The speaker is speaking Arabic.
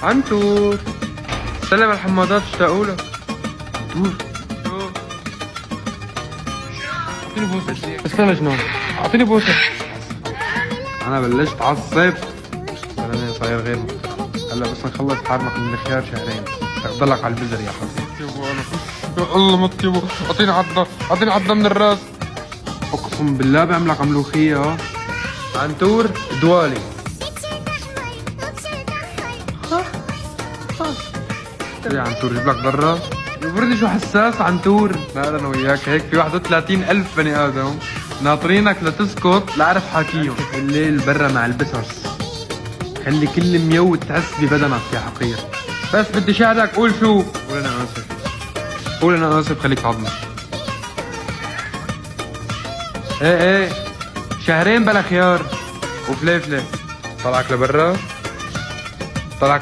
عنتور سلم الحمادات اشتاقولك. عنتور اعطيني بوسه. استنى جنون، اعطيني بوسه. انا بلشت عصب. انا صاير غير هلا بس نخلص حارمك من الخيار شهرين تضلك على البزر يا حبيبي. يا الله مطيبو، اعطيني عضه، اعطيني عضه من الراس. اقسم بالله بعملك ملوخيه. عنتور دوالي. يا عنتور جيب لك ضرة. يبردي شو حساس عنتور. لا انا وياك هيك في 31,000 بني ادم ناطرينك لتسكت لأعرف حاكيهم. الليل برا مع البسس، خلي كل ميوت تحس ببدنك يا حقير. بس بدي شاهدك. قول شو؟ قول انا اسف. قول انا اسف. خليك تعضني. ايه شهرين بلا خيار وفليفله. طلعك لبرا، طلعك